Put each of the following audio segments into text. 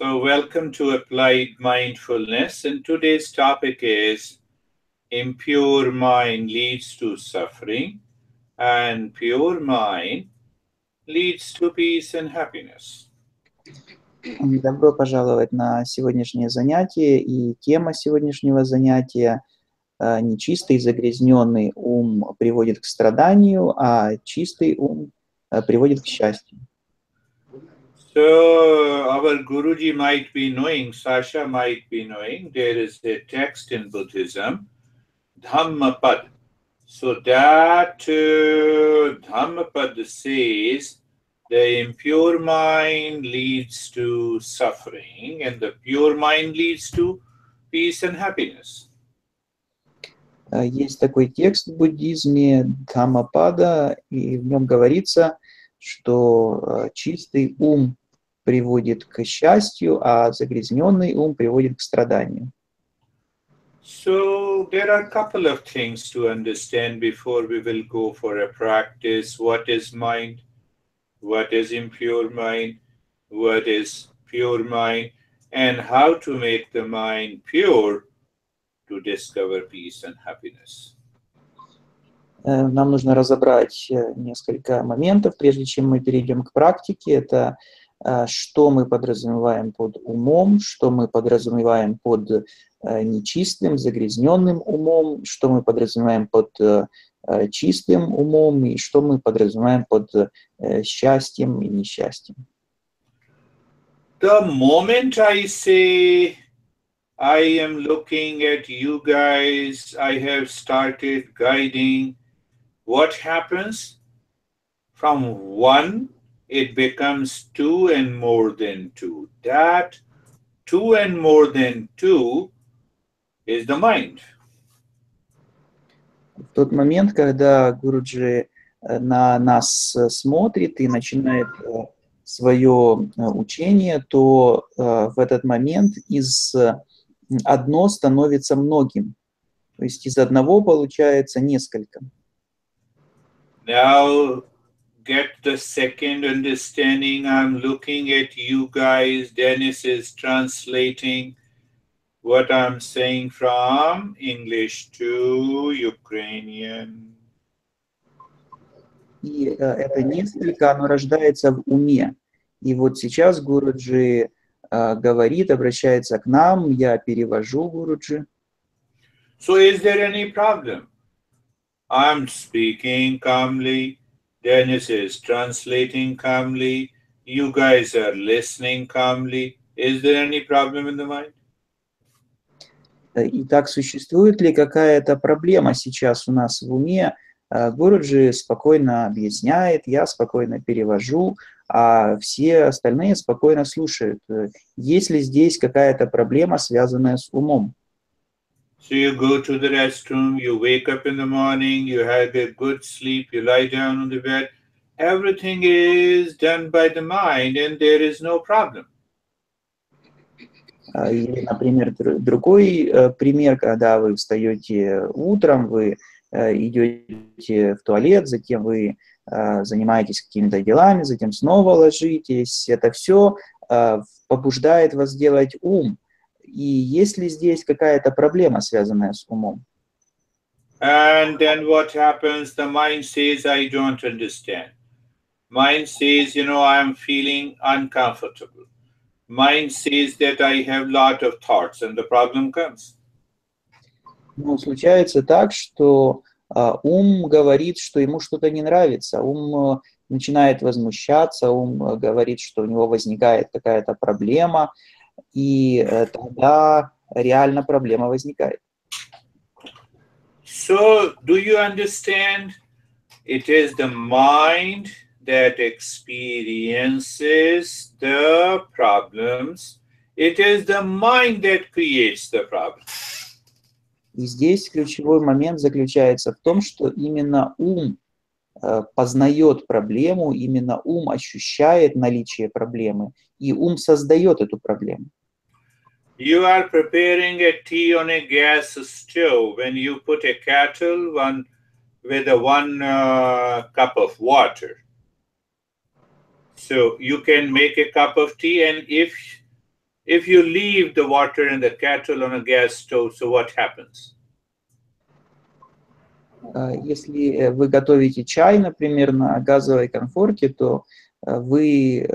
So welcome to Applied Mindfulness, and today's topic is impure mind leads to suffering and pure mind leads to peace and happiness. Добро пожаловать на сегодняшнее занятие, и тема сегодняшнего занятия нечистый загрязненный ум приводит к страданию, а чистый ум приводит к счастью. So our Guruji might be knowing, Sasha might be knowing, there is a text in Buddhism, Dhammapad. So that Dhammapad says the impure mind leads to suffering and the pure mind leads to peace and happiness. Есть такой текст в буддизме Дхаммапада, и в нем говорится, что чистый ум приводит к счастью, а загрязненный ум приводит к страданию. So there are a couple of things to understand before we will go for a practice. What is mind? What is impure mind? What is pure mind? And how to make the mind pure to discover peace and happiness. Нам нужно разобрать несколько моментов, прежде чем мы перейдем к практике. Это что мы подразумеваем под умом, что мы подразумеваем под нечистым, загрязненным умом, что мы подразумеваем под чистым умом и что мы подразумеваем под счастьем и несчастьем. The moment I say I am looking at you guys, I have started guiding, what happens? From one, it becomes two and more than two. That two and more than two is the mind. В тот момент, когда Гуруджи на нас смотрит и начинает свое учение, то в этот момент из одно становится многим. То есть из одного получается несколько. Now get the second understanding. I'm looking at you guys. Dennis is translating what I'm saying from English to Ukrainian. И это несколько, оно рождается в уме. И вот сейчас Гуруджи говорит, обращается к нам, я перевожу Гуруджи. So is there any problem? I'm speaking calmly. Dennis is translating calmly. You guys are listening calmly. Is there any problem in the mind? Итак, существует ли какая-то проблема сейчас у нас в уме? Гуруджи спокойно объясняет, я спокойно перевожу, а все остальные спокойно слушают. Есть ли здесь какая-то проблема, связанная с умом? So you go to the restroom, you wake up in the morning, you have a good sleep, you lie down on the bed. Everything is done by the mind and there is no problem. Или, например, другой пример, когда вы встаете утром, вы идете в туалет, затем вы занимаетесь какими-то делами, затем снова ложитесь. Это все побуждает вас делать ум. И есть ли здесь какая-то проблема, связанная с умом? And then what happens? The mind says, I don't understand. Mind says, I'm feeling uncomfortable. Mind says that I have lot of thoughts, and the problem comes. Ну, случается так, что ум говорит, что ему что-то не нравится. Ум начинает возмущаться, ум говорит, что у него возникает какая-то проблема, и тогда реально проблема возникает. So, do you understand? It is the mind that experiences the problems. It is the mind that creates the problem. И здесь ключевой момент заключается в том, что именно ум познает проблему, именно ум ощущает наличие проблемы, и ум создает эту проблему. You are preparing a tea on a gas stove. When you put a kettle with one cup of water. So you can make a cup of tea, and if If you leave the water in the kettle on a gas stove, so what happens? Если вы готовите чай, например, на газовой конфорке, то вы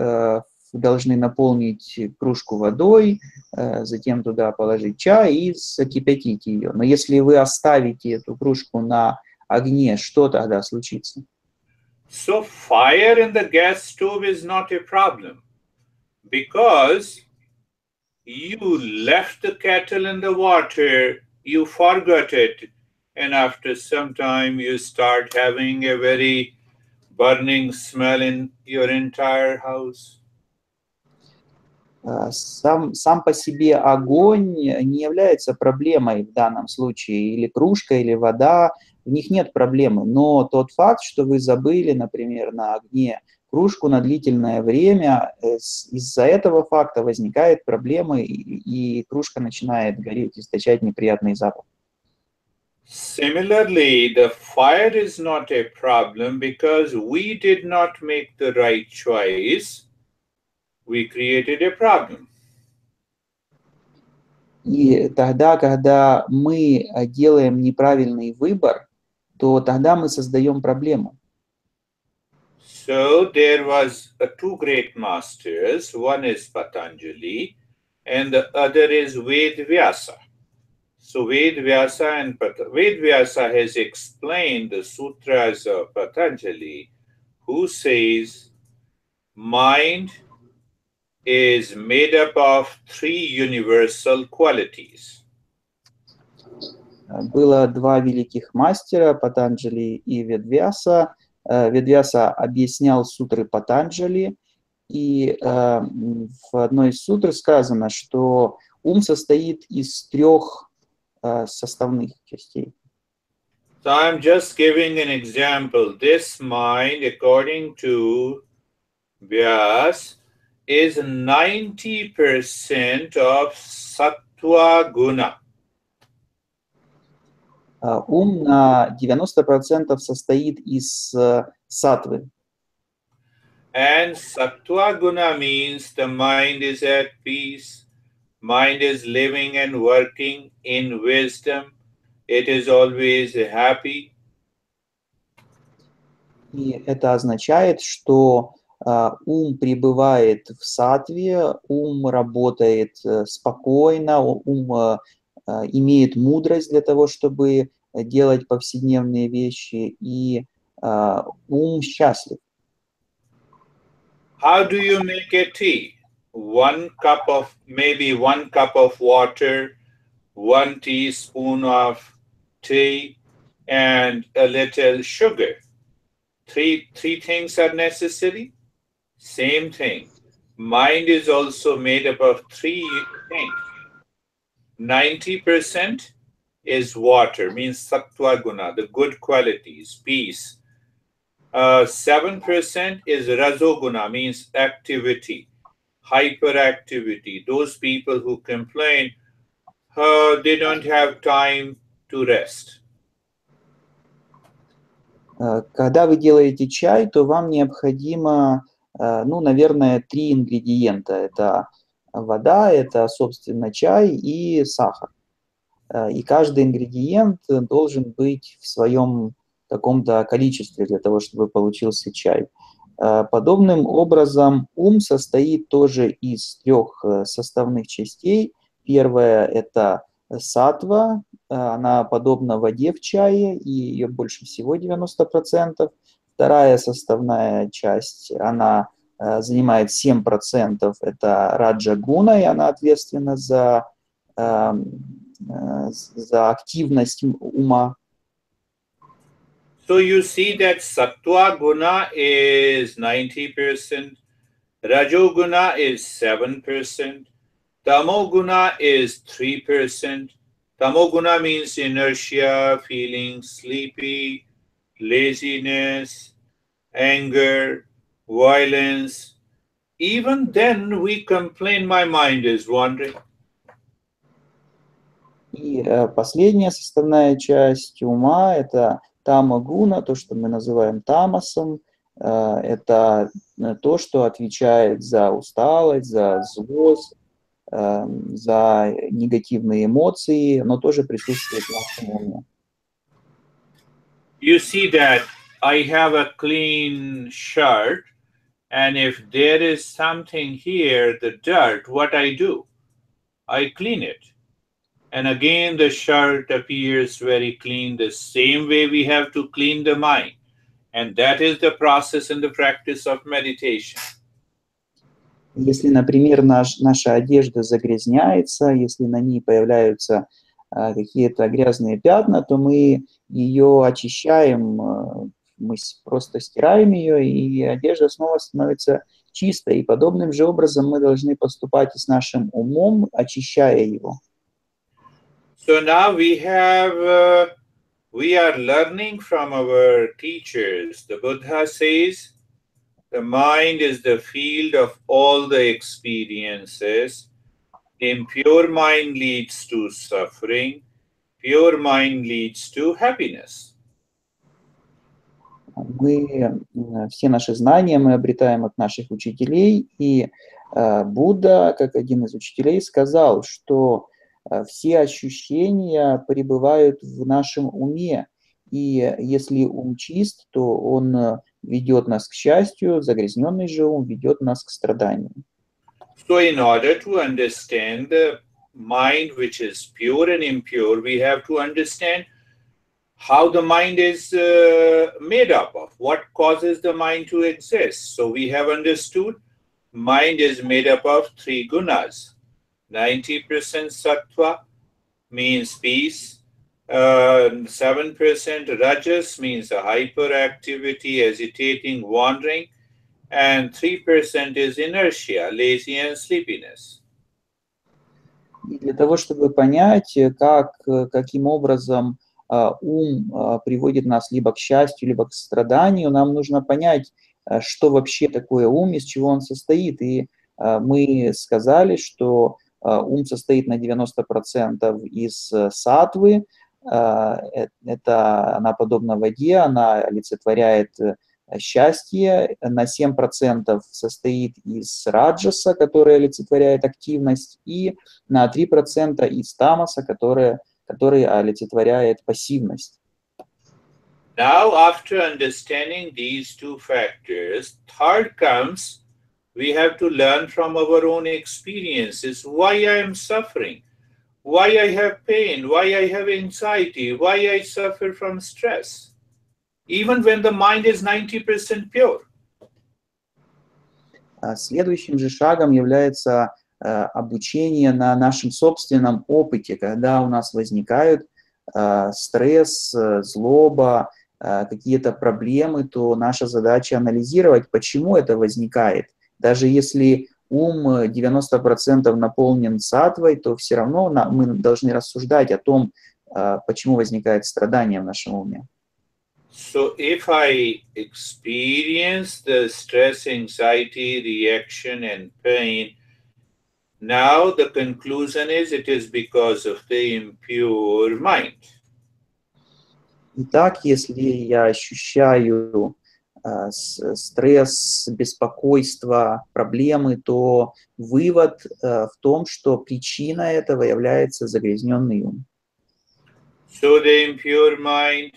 должны наполнить кружку водой, затем туда положить чай и закипятить ее. Но если вы оставите эту кружку на огне, что тогда случится? So fire in the gas stove is not a problem because you left the kettle in the water, you forgot it, and after some time you start having a very burning smell in your entire house. Сам по себе огонь не является проблемой в данном случае, или кружка, или вода, в них нет проблемы. Но тот факт, что вы забыли, например, на огне кружку на длительное время, из-за этого факта возникает проблема, и кружка начинает гореть, источать неприятный запах. Similarly, the fire is not a problem because we did not make the right choice. We created a problem. И тогда, когда мы делаем неправильный выбор, то тогда мы создаем проблему. So there was two great masters. One is Patanjali and the other is Ved-Vyasa. So Ved-Vyasa has explained the sutras of Patanjali, who says mind is made up of three universal qualities. Было два великих мастера, Патанджали и Ведвьяса. Ведвьяса объяснял сутры Патанджали, и в одной из сутр сказано, что ум состоит из трех составных частей. So I'm just giving an example. This mind, according to Vyas, is 90% of sattva guna. Ум на 90% состоит из сатвы. And sattva guna means the mind is at peace, mind is living and working in wisdom, it is always happy. И это означает, что ум пребывает в сатве, ум работает спокойно, ум имеет мудрость для того, чтобы делать повседневные вещи, и ум счастлив. How do you make a tea? Maybe one cup of water, 1 teaspoon of tea, and a little sugar. Three things are necessary. Same thing. Mind is also made up of three things. 90% is water, means sattva guna, the good qualities, peace. 7% is rajoguna, means activity, hyperactivity. Those people who complain, they don't have time to rest. Когда вы делаете чай, то вам необходимо, наверное, 3 ингредиента. Это вода, это, собственно, чай и сахар. И каждый ингредиент должен быть в своем таком-то количестве для того, чтобы получился чай. Подобным образом ум состоит тоже из 3 составных частей. Первая – это саттва, она подобна воде в чае, и ее больше всего 90%. Вторая составная часть, она занимает 7%, это раджа-гуна, и она ответственна за активность ума. So you see that sattva guna is 90%, rajoguna is 7%, tamoguna is 3%. Tamoguna means inertia, feeling sleepy, laziness, anger, violence. Even then we complain, my mind is wandering. И последняя составная часть ума – это тама-гуна, то, что мы называем тамасом. Это то, что отвечает за усталость, за злость, за негативные эмоции, но тоже присутствует в нашем уме. You see that I have a clean shirt, and if there is something here, the dirt, what I do? I clean it. And again, the shirt appears very clean, the same way we have to clean the mind. And that is the process and the practice of meditation. Если, например, наша одежда загрязняется, если на ней появляются какие-то грязные пятна, то мы ее очищаем, мы просто стираем ее, и одежда снова становится чистой. И подобным же образом мы должны поступать и с нашим умом, очищая его. So now we are learning from our teachers. The Buddha says, the mind is the field of all the experiences. Impure mind leads to suffering. Pure mind leads to happiness. Мы все наши знания мы обретаем от наших учителей, и Будда, как один из учителей, сказал, что все ощущения пребывают в нашем уме, и если ум чист, то он ведет нас к счастью, загрязненный же ум ведет нас к страданию. So in order to understand the mind which is pure and impure, we have to understand how the mind is made up of, what causes the mind to exist. So we have understood mind is made up of three gunas. 90% sattva means peace, 7% rajas means hyperactivity, hesitating, wandering, and 3% is inertia, lazy and sleepiness. И для того, чтобы понять, каким образом ум приводит нас либо к счастью, либо к страданию, нам нужно понять, что вообще такое ум, из чего он состоит. И мы сказали, что ум состоит на 90% из саттвы. Это она подобна воде, она олицетворяет счастье. На 7% состоит из раджаса, который олицетворяет активность, и на 3% из тамаса, который олицетворяет пассивность. Now, after understanding these two factors, third comes, we have to learn from our own experiences why I am suffering, why I have pain, why I have anxiety, why I suffer from stress, even when the mind is 90% pure. Следующим же шагом является обучение на нашем собственном опыте, когда у нас возникают стресс, злоба, какие-то проблемы, то наша задача анализировать, почему это возникает. Даже если ум 90% наполнен саттвой, то все равно мы должны рассуждать о том, почему возникает страдание в нашем уме. So if I experience the stress, anxiety, reaction, and pain, now the conclusion is it is because of the impure mind. Итак, если я ощущаю стресс, беспокойство, проблемы, то вывод в том, что причина этого является загрязненный ум. So the impure mind,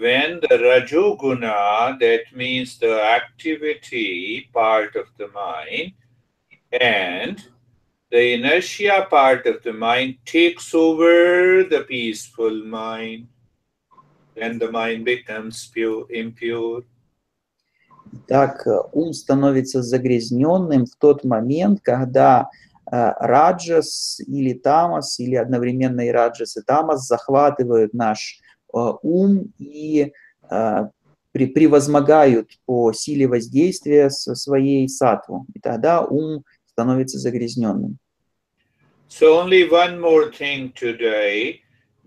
when the rajoguna, that means the activity part of the mind, and the inertia part of the mind takes over the peaceful mind, then the mind becomes impure. Так, ум становится загрязненным в тот момент, когда раджас или тамас, или одновременно и раджас, и тамас захватывают наш ум и превозмогают по силе воздействия со своей саттву. И тогда ум становится загрязненным. So only one more thing today,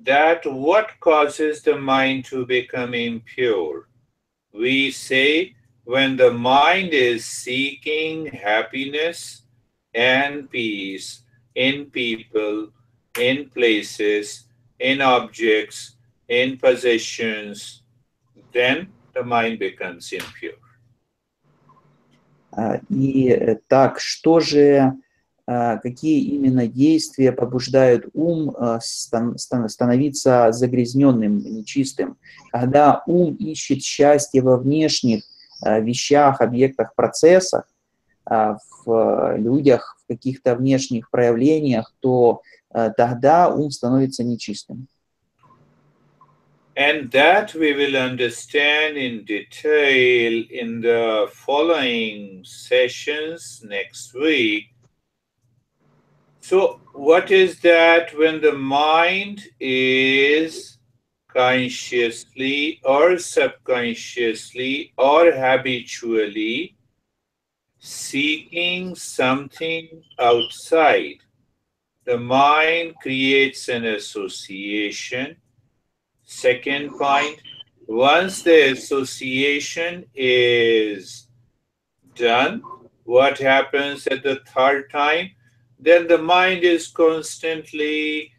that what causes the mind to become impure? We say when the mind is seeking happiness and peace in people, in places, in objects, in possessions, then the mind becomes impure. И так, что же какие именно действия побуждают ум становиться загрязненным, нечистым. Когда ум ищет счастье во внешних вещах, объектах, процессах, в людях, в каких-то внешних проявлениях, то тогда ум становится нечистым. And that we will understand in detail in the following sessions next week. So, what is that when the mind is consciously or subconsciously or habitually seeking something outside? The mind creates an association. Second point, once the association is done, what happens at the third time? Then the mind is constantly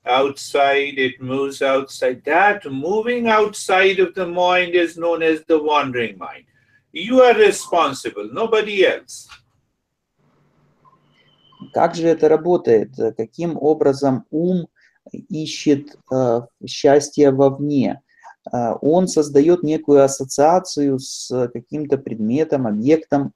outside, it moves outside. That moving outside of the mind is known as the wandering mind. You are responsible, nobody else. Как же это работает? Каким образом ум ищет счастье вовне? Он создает некую ассоциацию с каким-то предметом, объектом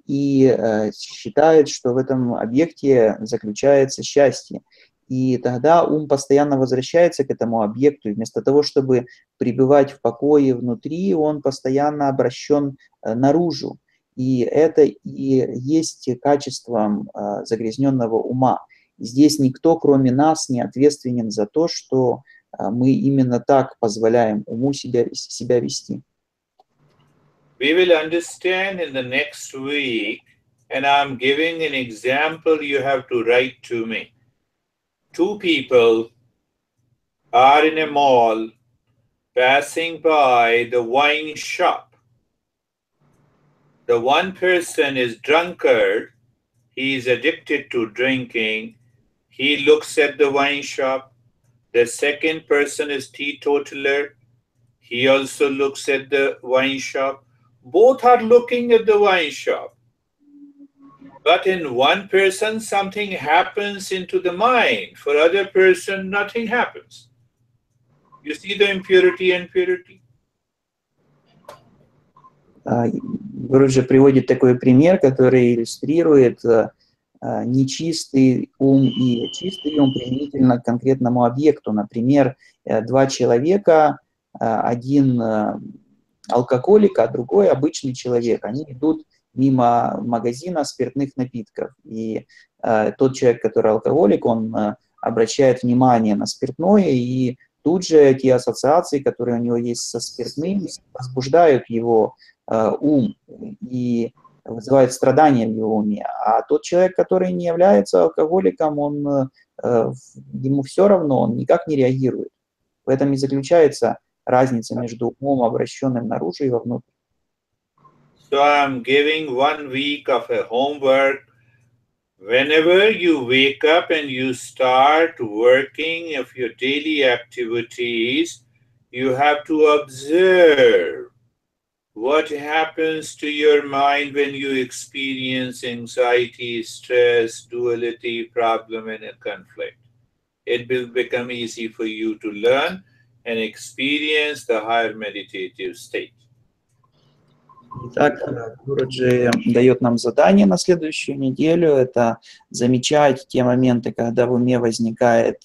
и считает, что в этом объекте заключается счастье. И тогда ум постоянно возвращается к этому объекту, и вместо того, чтобы пребывать в покое внутри, он постоянно обращен наружу. И это и есть качеством загрязненного ума. Здесь никто, кроме нас, не ответственен за то, что мы именно так позволяем уму себя вести. We will understand in the next week, and I'm giving an example you have to write to me. Two people are in a mall passing by the wine shop. The one person is drunkard, he is addicted to drinking, he looks at the wine shop. The second person is teetotaler, he also looks at the wine shop. Both are looking at the wine shop. But in one person, something happens into the mind. For other person, nothing happens. You see the impurity and purity? Гуру приводит такой пример, который иллюстрирует нечистый ум и чистый ум применительно к конкретному объекту. Например, два человека, один алкоголик, а другой обычный человек. Они идут мимо магазина спиртных напитков. И тот человек, который алкоголик, он обращает внимание на спиртное, и тут же те ассоциации, которые у него есть со спиртным, возбуждают его ум и вызывают страдания в его уме. А тот человек, который не является алкоголиком, ему все равно, он никак не реагирует. В этом и заключается разница между умом, обращенным наружу и вовнутрь. So I'm giving 1 week of a homework. Whenever you wake up and you start working of your daily activities, you have to observe what happens to your mind when you experience anxiety, stress, duality, problem, and a conflict. It will become easy for you to learn and experience the higher meditative state. Итак, Гуруджи дает нам задание на следующую неделю. Это замечать те моменты, когда в уме возникает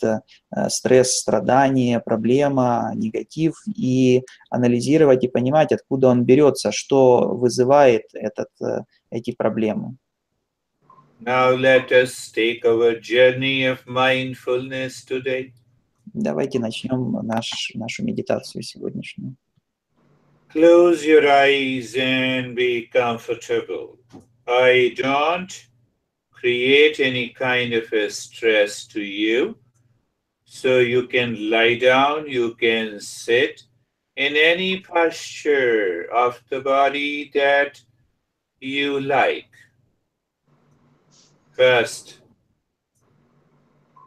стресс, страдание, проблема, негатив, и анализировать и понимать, откуда он берется, что вызывает эти проблемы. Now let us take our journey of mindfulness today. Давайте начнем нашу медитацию сегодняшнюю. Close your eyes and be comfortable. I don't create any kind of a stress to you. So you can lie down, you can sit in any posture of the body that you like. First,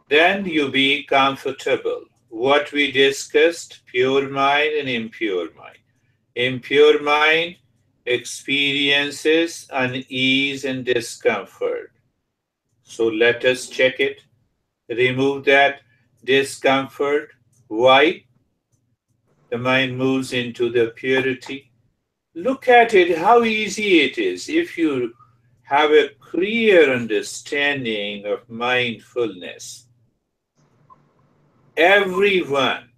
then you be comfortable. What we discussed, pure mind and impure mind. Impure mind experiences unease and discomfort. So let us check it. Remove that discomfort. Why? The mind moves into the purity. Look at it, how easy it is. If you have a clear understanding of mindfulness, everyone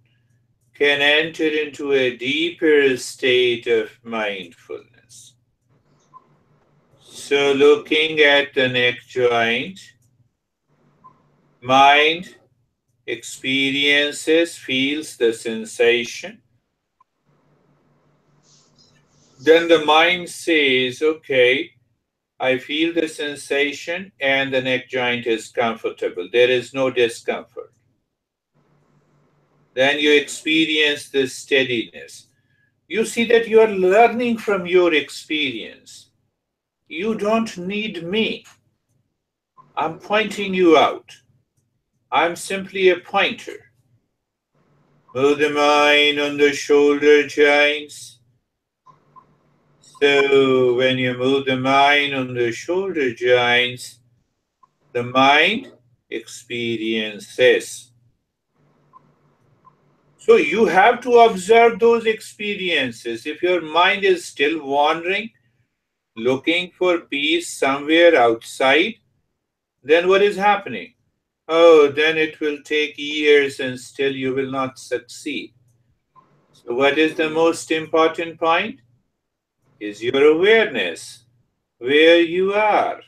can enter into a deeper state of mindfulness. So looking at the neck joint, mind experiences, feels the sensation. Then the mind says, okay, I feel the sensation and the neck joint is comfortable. There is no discomfort. Then you experience the steadiness. You see that you are learning from your experience. You don't need me. I'm pointing you out. I'm simply a pointer. Move the mind on the shoulder joints. So when you move the mind on the shoulder joints, the mind experiences. So you have to observe those experiences. If your mind is still wandering, looking for peace somewhere outside, then what is happening? Oh, then it will take years and still you will not succeed. So what is the most important point? Is your awareness where you are.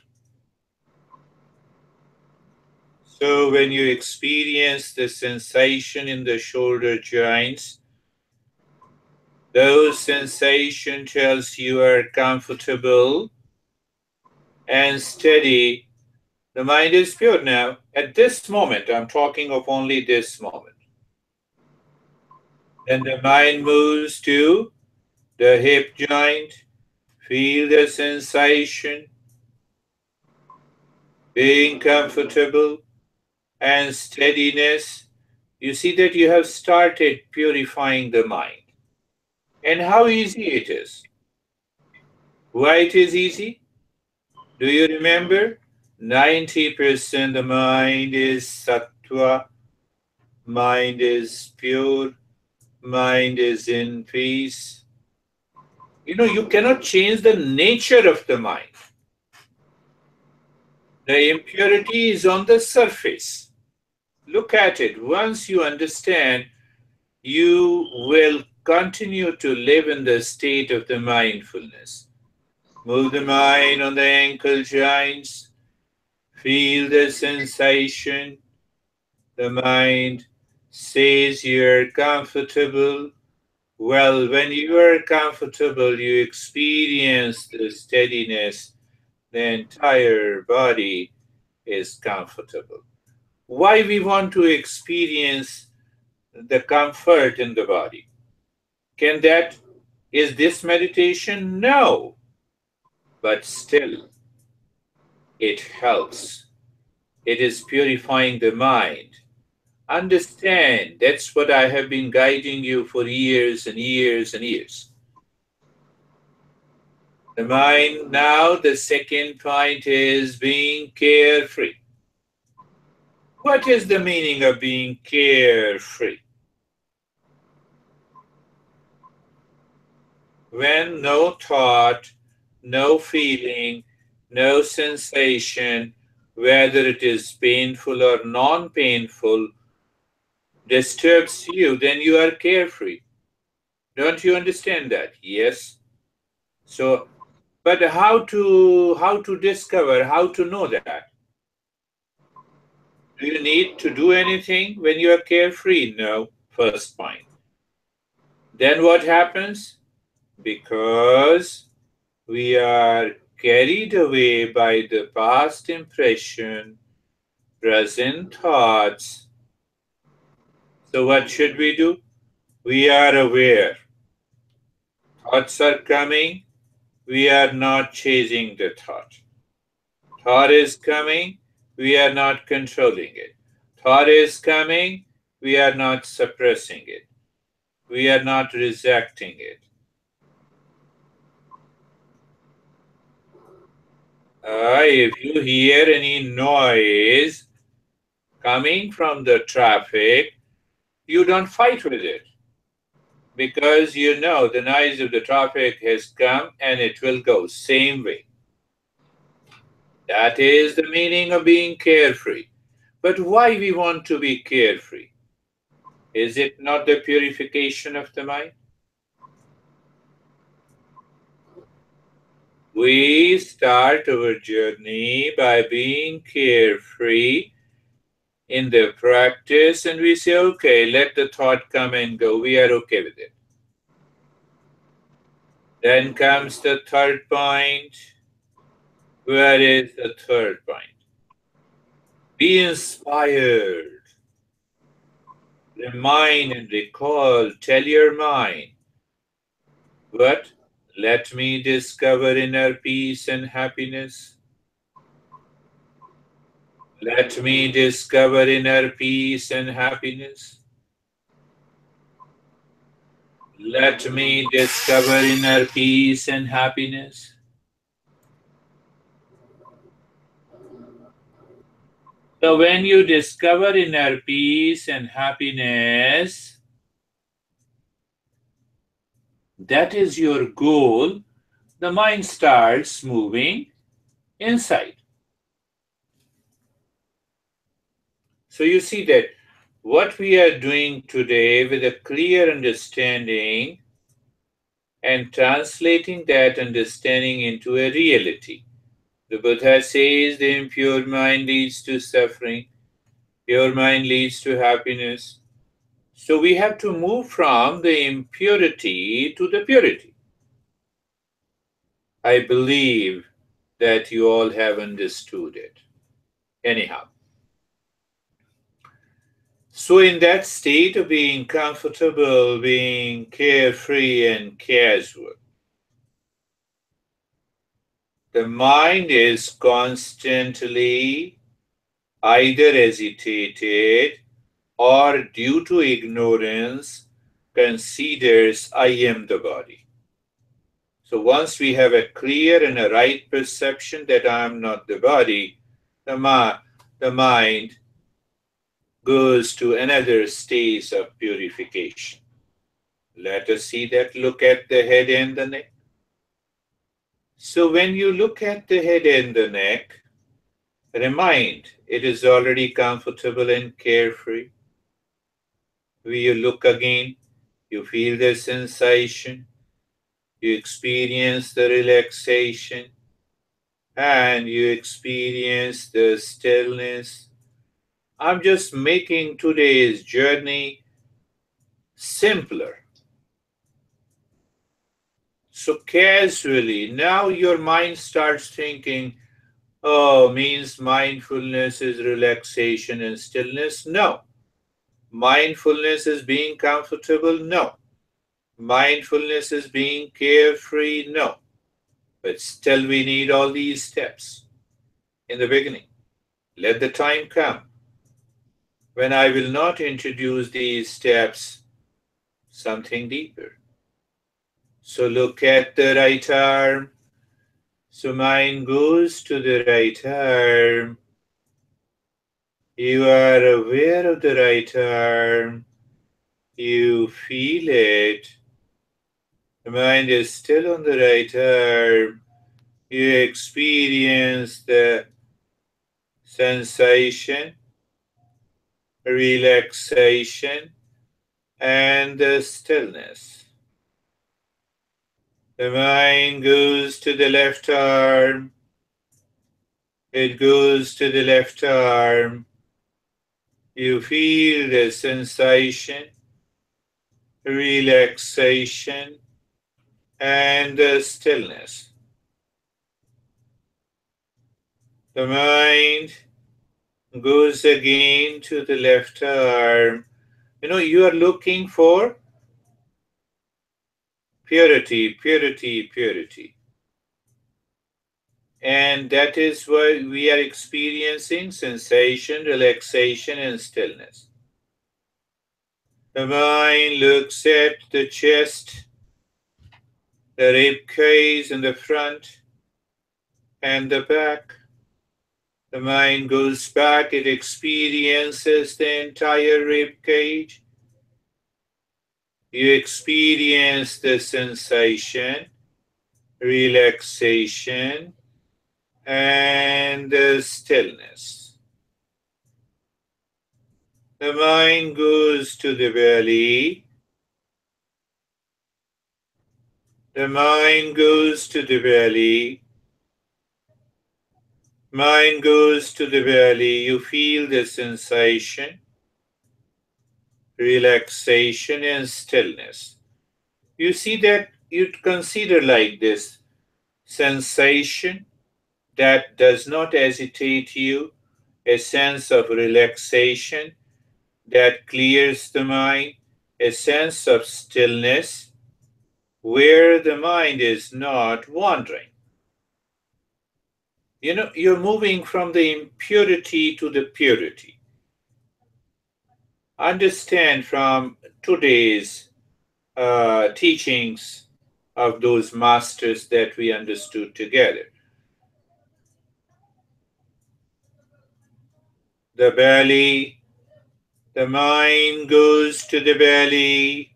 So when you experience the sensation in the shoulder joints, those sensation tells you are comfortable and steady. The mind is pure now. At this moment, I'm talking of only this moment. Then the mind moves to the hip joint. Feel the sensation, being comfortable and steadiness. You see that you have started purifying the mind. And how easy it is. Why it is easy? Do you remember? 90% the mind is sattva, mind is pure, mind is in peace. You cannot change the nature of the mind. The impurity is on the surface. Look at it. Once you understand, you will continue to live in the state of the mindfulness. Move the mind on the ankle joints. Feel the sensation. The mind says you're comfortable. Well, when you are comfortable, you experience the steadiness. The entire body is comfortable. Why we want to experience the comfort in the body? Is this meditation? No, but still it helps. It is purifying the mind. Understand, that's what I have been guiding you for years and years and years. The mind, now the second point is being carefree. What is the meaning of being carefree? When no thought, no feeling, no sensation, whether it is painful or non-painful, disturbs you, then you are carefree. Don't you understand that? Yes. So, but how to discover, how to know that? Do you need to do anything when you are carefree? No. First point. Then what happens? Because we are carried away by the past impression, present thoughts. So what should we do? We are aware. Thoughts are coming. We are not chasing the thought. Thought is coming. We are not controlling it. Thought is coming. We are not suppressing it. We are not rejecting it. If you hear any noise coming from the traffic, you don't fight with it because you know the noise of the traffic has come and it will go same way. That is the meaning of being carefree. But why we want to be carefree? Is it not the purification of the mind? We start our journey by being carefree in the practice and we say, okay, let the thought come and go. We are okay with it. Then comes the third point. Where is the third point? Be inspired. Remind and recall. Tell your mind, what? Let me discover inner peace and happiness. Let me discover inner peace and happiness. Let me discover inner peace and happiness. So when you discover inner peace and happiness, that is your goal, the mind starts moving inside. So you see that what we are doing today with a clear understanding and translating that understanding into a reality. The Buddha says the impure mind leads to suffering, pure mind leads to happiness. So we have to move from the impurity to the purity. I believe that you all have understood it. Anyhow, so in that state of being comfortable, being carefree and casual, the mind is constantly either agitated or due to ignorance considers I am the body. So once we have a clear and a right perception that I am not the body, the mind goes to another stage of purification. Let us see that. Look at the head and the neck. So when you look at the head and the neck, remind it is already comfortable and carefree. When you look again, you feel the sensation, you experience the relaxation, and you experience the stillness. I'm just making today's journey simpler. So casually, now your mind starts thinking, oh, means mindfulness is relaxation and stillness? No. Mindfulness is being comfortable? No. Mindfulness is being carefree? No. But still we need all these steps in the beginning. Let the time come when I will not introduce these steps, something deeper. So look at the right arm. So mind goes to the right arm. You are aware of the right arm. You feel it. The mind is still on the right arm. You experience the sensation, relaxation, and the stillness. The mind goes to the left arm. It goes to the left arm. You feel the sensation, relaxation, and the stillness. The mind goes again to the left arm. You are looking for purity, purity, purity. And that is why we are experiencing sensation, relaxation, and stillness. The mind looks at the chest, the rib cage in the front, and the back. The mind goes back, it experiences the entire rib cage. You experience the sensation, relaxation, and the stillness. The mind goes to the belly. The mind goes to the belly. Mind goes to the belly. You feel the sensation, relaxation, and stillness. You see that you consider like this sensation that does not agitate you, a sense of relaxation that clears the mind, a sense of stillness where the mind is not wandering. You're moving from the impurity to the purity. Understand from today's teachings of those masters that we understood together. The belly, the mind goes to the belly.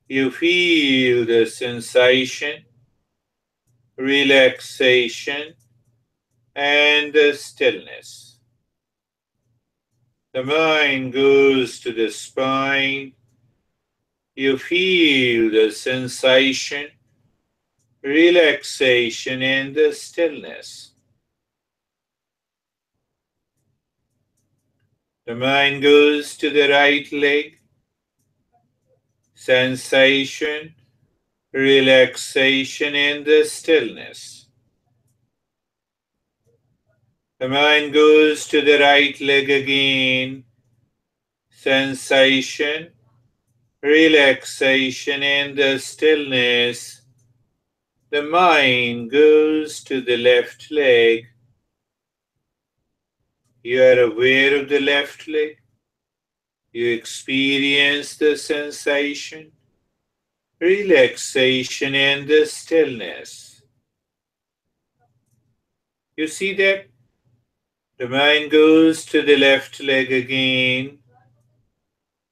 You feel the sensation, relaxation, and the stillness. The mind goes to the spine. You feel the sensation, relaxation, and the stillness. The mind goes to the right leg. Sensation, relaxation, and the stillness. The mind goes to the right leg again. Sensation, relaxation, and the stillness. The mind goes to the left leg. You are aware of the left leg. You experience the sensation, relaxation, and the stillness. You see that the mind goes to the left leg again.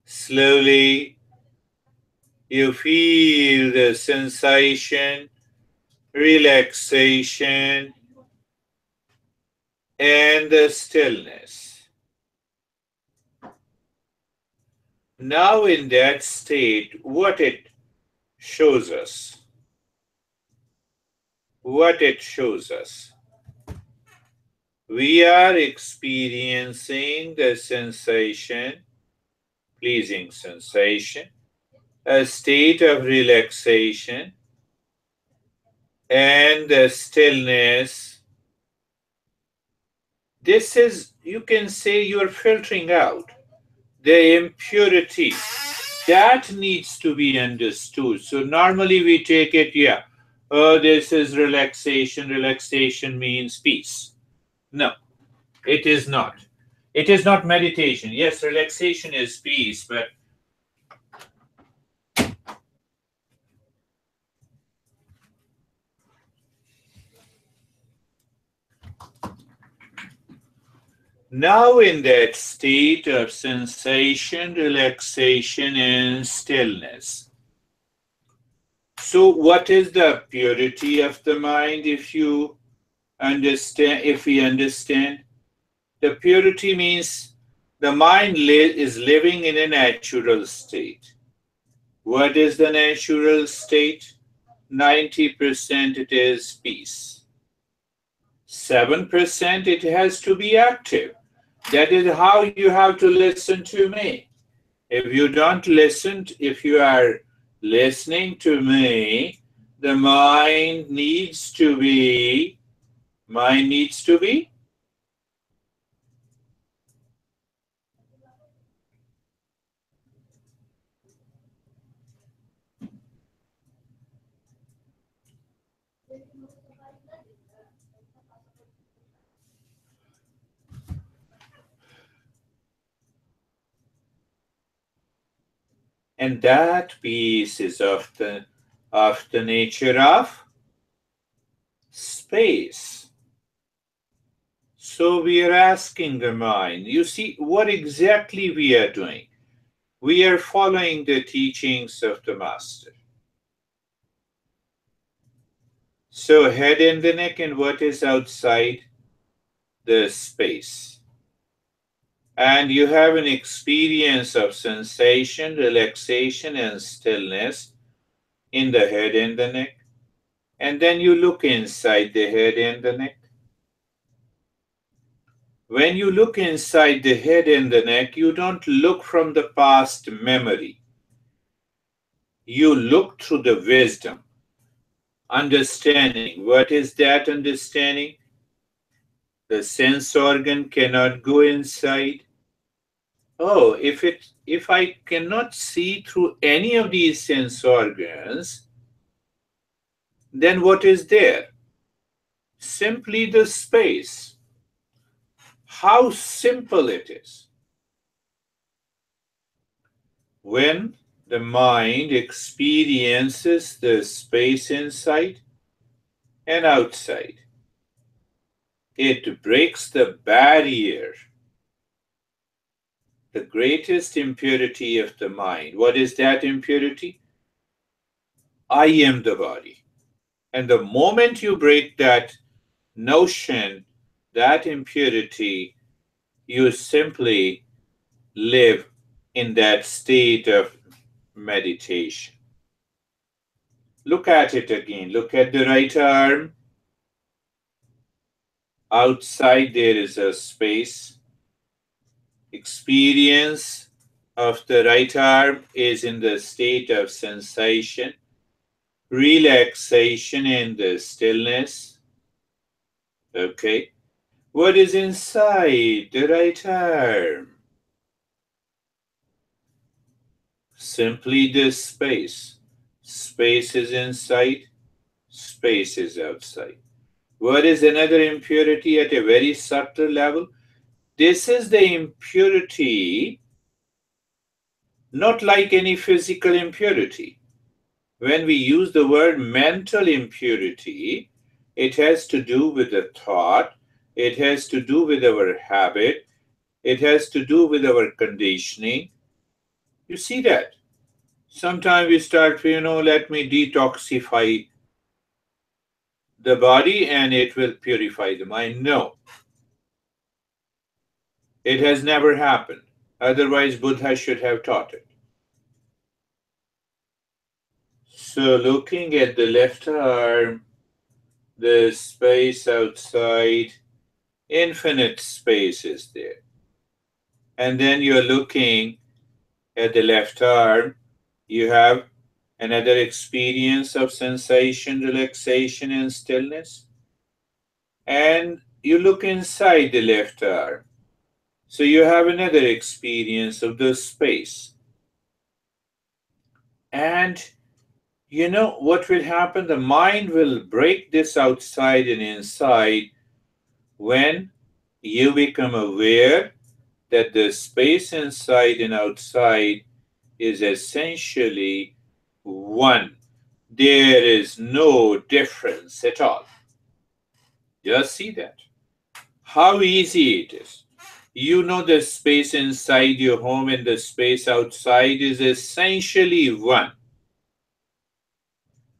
Slowly, you feel the sensation, relaxation, and the stillness. Now, in that state, what it shows us, we are experiencing the sensation, pleasing sensation, a state of relaxation, and the stillness. This is, you can say, you're filtering out the impurity. That needs to be understood. So normally we take it, oh, this is relaxation. Relaxation means peace. No, it is not. It is not meditation. Yes, relaxation is peace, but now in that state of sensation, relaxation, and stillness. So what is the purity of the mind if we understand? The purity means the mind is living in a natural state. What is the natural state? 90% it is peace. 7% it has to be active. That is how you have to listen to me. If you don't listen, if you are listening to me, the mind needs to be, and that peace is of the nature of space. So we are asking the mind, you see what exactly we are doing. We are following the teachings of the Master. So head and the neck, and what is outside? The space. And you have an experience of sensation, relaxation, and stillness in the head and the neck. And then you look inside the head and the neck. When you look inside the head and the neck, you don't look from the past memory. You look through the wisdom, understanding. What is that understanding? The sense organ cannot go inside. Oh, if I cannot see through any of these sense organs, then what is there? Simply the space. How simple it is. When the mind experiences the space inside and outside, it breaks the barrier, the greatest impurity of the mind. What is that impurity? I am the body. And the moment you break that notion, that impurity, you simply live in that state of meditation. Look at it again. Look at the right arm. Outside there is a space. Experience of the right arm is in the state of sensation, relaxation, and the stillness. Okay. What is inside the right arm? Simply this space. Space is inside, space is outside. What is another impurity at a very subtle level? This is the impurity, not like any physical impurity. When we use the word mental impurity, it has to do with the thought, it has to do with our habit, it has to do with our conditioning. You see that? Sometimes we start, let me detoxify the body and it will purify the mind. No, it has never happened. Otherwise, Buddha should have taught it. So, looking at the left arm, the space outside, infinite space is there. And then you're looking at the left arm, you have another experience of sensation, relaxation, and stillness. And you look inside the left arm. So you have another experience of the space. And you know what will happen? The mind will break this outside and inside when you become aware that the space inside and outside is essentially one. There is no difference at all. Just see that. How easy it is. You know the space inside your home and the space outside is essentially one.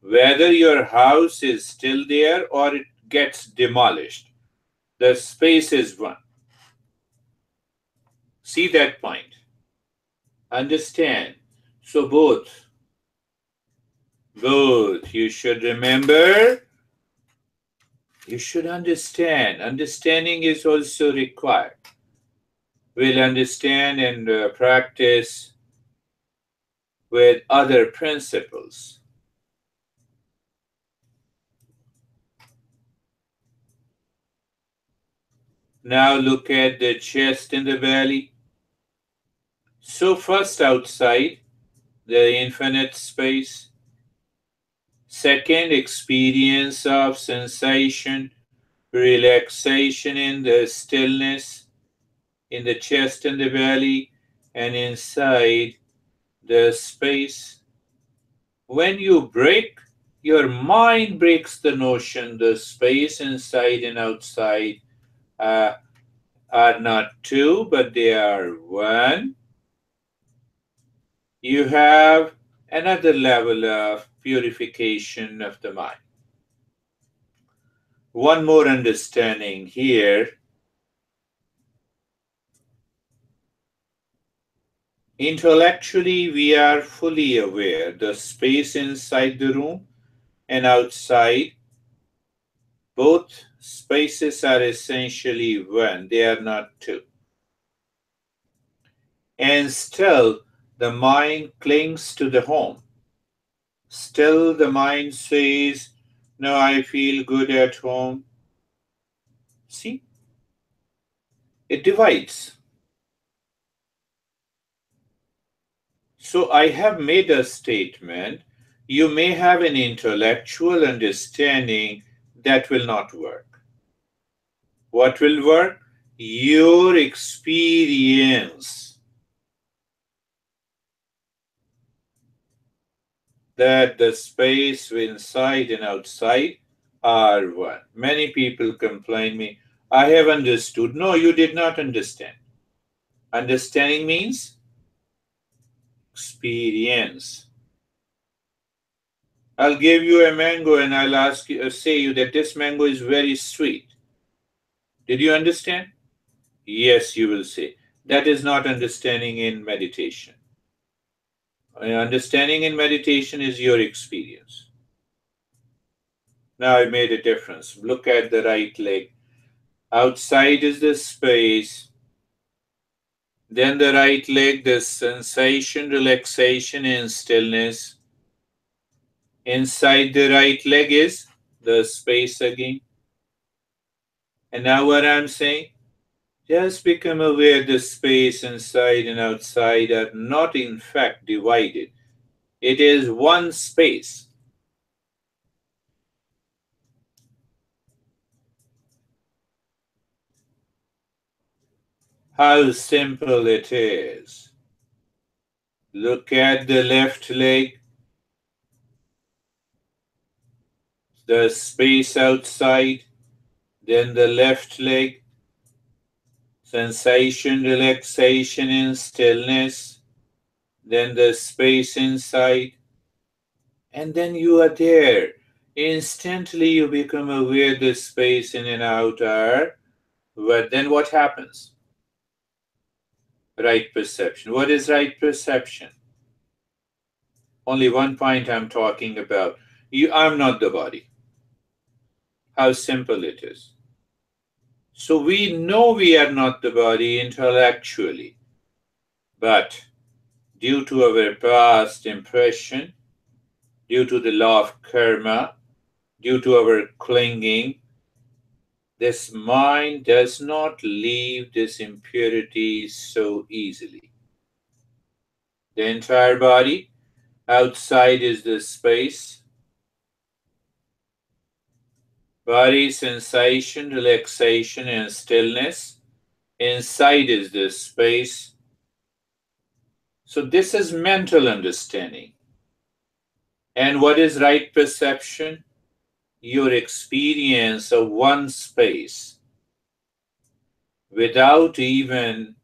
Whether your house is still there or it gets demolished, the space is one. See that point? Understand? So both. You should remember, you should understand. Understanding is also required. We'll understand and practice with other principles. Now look at the chest and the belly. So first outside, the infinite space. Second, experience of sensation, relaxation in the stillness, in the chest and the belly, and inside the space. When you break Your mind breaks the notion the space inside and outside uh, are not two, but they are one. You have another level of purification of the mind. One more understanding here. Intellectually, we are fully aware the space inside the room and outside, both spaces are essentially one, they are not two. And still, the mind clings to the home. Still, the mind says, no, I feel good at home. See, it divides. So, I have made a statement. You may have an intellectual understanding that will not work. What will work? Your experience that the space inside and outside are one. Many people complain me, I have understood. No, you did not understand. Understanding means experience. I'll give you a mango and I'll say you that this mango is very sweet. Did you understand? Yes, you will say. That is not understanding in meditation. Understanding in meditation is your experience. Now I made a difference. Look at the right leg. Outside is the space. Then the right leg, the sensation, relaxation, and stillness. Inside the right leg is the space again. And now what I'm saying? Just become aware the space inside and outside are not in fact divided. It is one space. How simple it is. Look at the left leg, the space outside, then the left leg, sensation, relaxation, and stillness, then the space inside, and then you are there. Instantly you become aware the space in and out are, but then what happens? Right perception. What is right perception? Only one point I'm talking about. I'm not the body. How simple it is. So we know we are not the body intellectually, but due to our past impression, due to the law of karma, due to our clinging, this mind does not leave this impurity so easily. The entire body, outside is the space, body, sensation, relaxation, and stillness. Inside is the space. So this is mental understanding. And what is right perception? Your experience of one space without even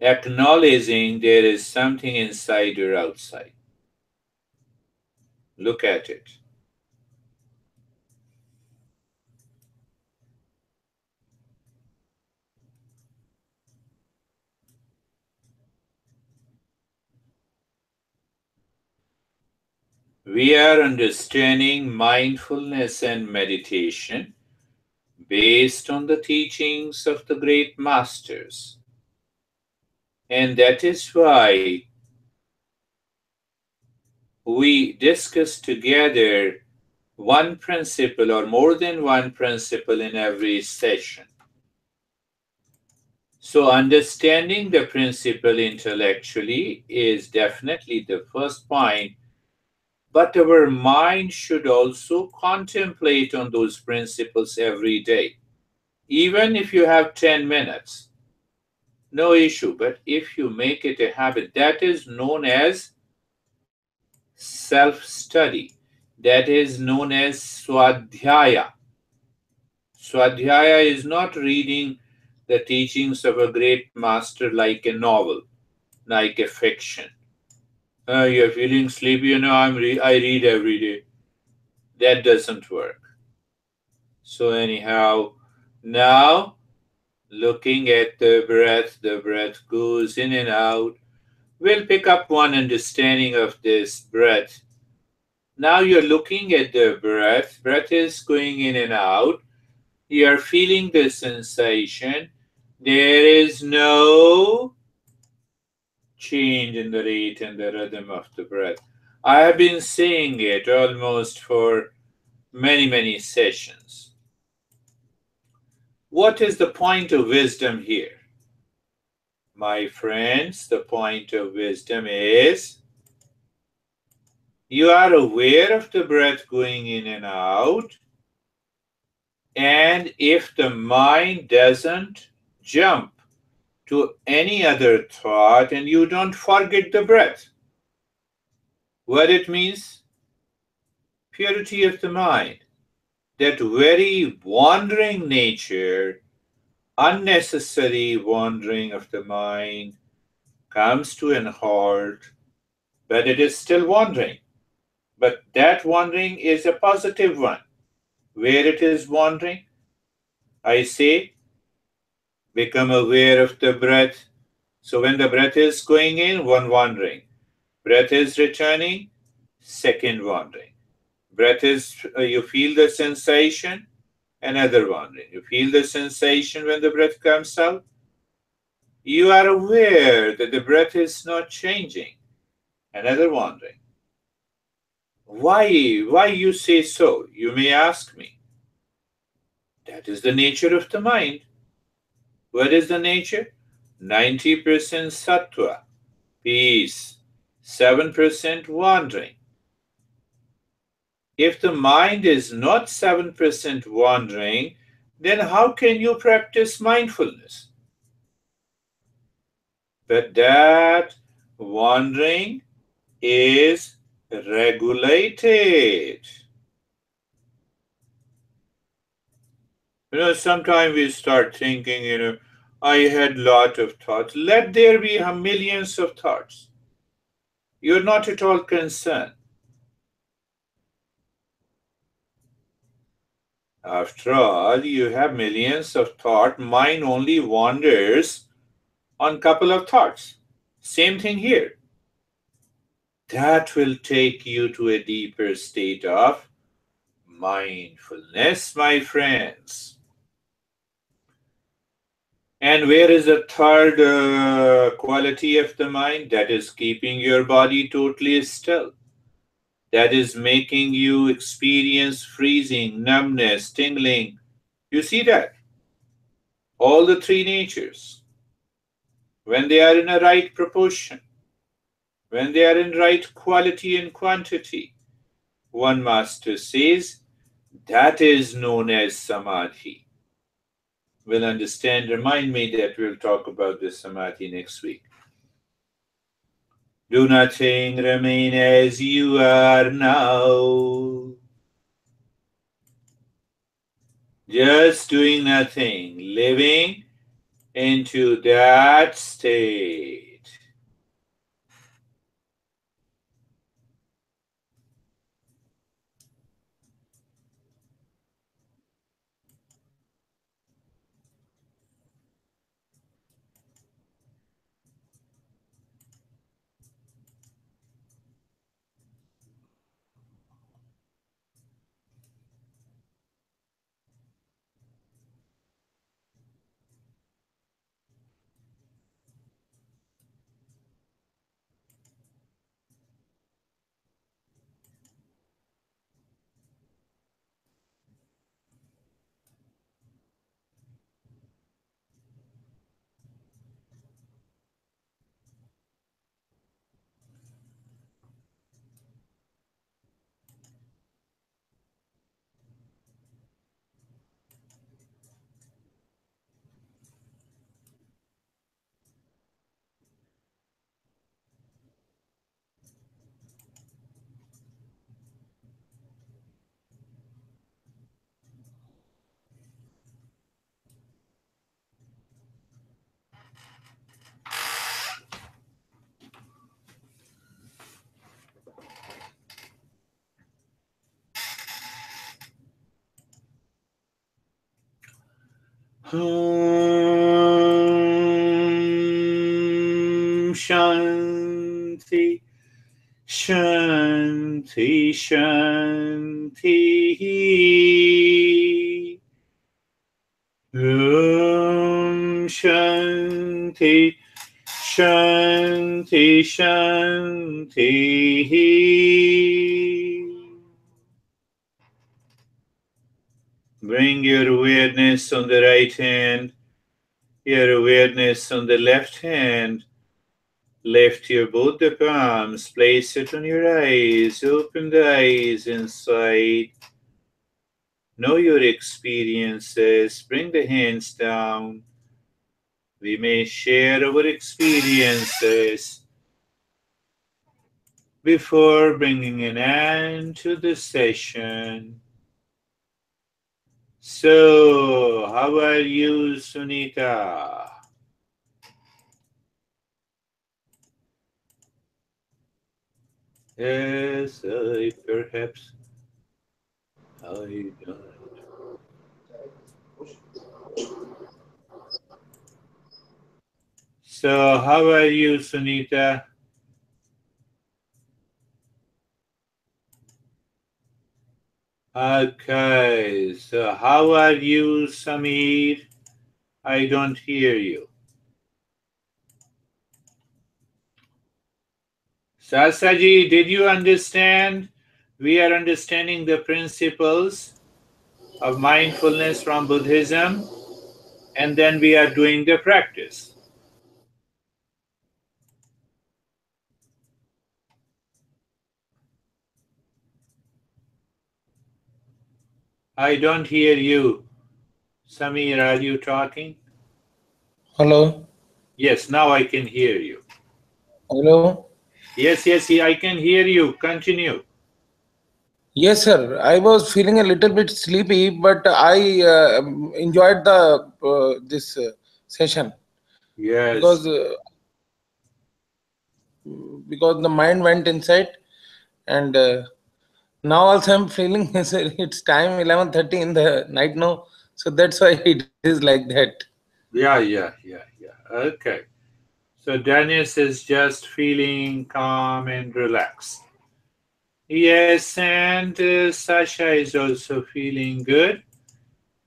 acknowledging there is something inside or outside. Look at it. We are understanding mindfulness and meditation based on the teachings of the great masters. And that is why we discuss together one principle or more than one principle in every session. So understanding the principle intellectually is definitely the first point, but our mind should also contemplate on those principles every day. Even if you have 10 minutes, no issue, but if you make it a habit, that is known as self-study. That is known as swadhyaya. Swadhyaya is not reading the teachings of a great master like a novel, like a fiction. You're feeling sleepy, I read every day. That doesn't work. So anyhow, now looking at the breath goes in and out. We'll pick up one understanding of this breath. Now you're looking at the breath. Breath is going in and out. You're feeling the sensation. There is no change in the rate and the rhythm of the breath. I have been saying it almost for many sessions. What is the point of wisdom here? My friends, the point of wisdom is you are aware of the breath going in and out, and if the mind doesn't jump to any other thought and you don't forget the breath, what it means? Purity of the mind. That very wandering nature, unnecessary wandering of the mind comes to an halt, but it is still wandering. But that wandering is a positive one. Where it is wandering, I say, become aware of the breath. So when the breath is going in, one wandering. Breath is returning, second wandering. Breath is, you feel the sensation, another wandering. You feel the sensation when the breath comes out. You are aware that the breath is not changing, another wandering. Why? Why you say so? You may ask me. That is the nature of the mind. What is the nature? 90% sattva, peace, 7% wandering. If the mind is not 7% wandering, then how can you practice mindfulness? But that wandering is regulated. Sometimes we start thinking, I had lot of thoughts. Let there be millions of thoughts. You're not at all concerned. After all, you have millions of thoughts. Mind only wanders on couple of thoughts. Same thing here. That will take you to a deeper state of mindfulness, my friends. And where is the third quality of the mind? That is keeping your body totally still. That is making you experience freezing, numbness, tingling. You see that? All the three natures, when they are in a right proportion, when they are in right quality and quantity, one master says, that is known as samadhi. We'll understand, remind me that we'll talk about this samadhi next week. Do nothing, remain as you are now. Just doing nothing, living into that state. Shanti, Shanti, Shanti. Shanti, Shanti, Shanti. Bring your awareness on the right hand, your awareness on the left hand. Lift your both the palms, place it on your eyes, open the eyes inside. Know your experiences, bring the hands down. We may share our experiences before bringing an end to the session. So, how are you, Sunita? Yes, perhaps I don't. So, how are you, Sunita? Okay, so how are you, Samir? I don't hear you. Sasaji, did you understand? We are understanding the principles of mindfulness from Buddhism, and then we are doing the practice. I don't hear you. Samir, are you talking? Hello. Yes, now I can hear you. Hello. Yes, I can hear you. Continue. Yes, sir. I was feeling a little bit sleepy, but I enjoyed the this session because Yes. because the mind went inside, and now also I'm feeling it's time 11:30 in the night now, so that's why it is like that. Yeah. Okay. So Dennis is just feeling calm and relaxed. Yes, and Sasha is also feeling good.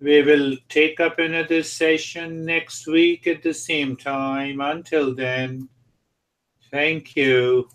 We will take up another session next week at the same time. Until then, thank you.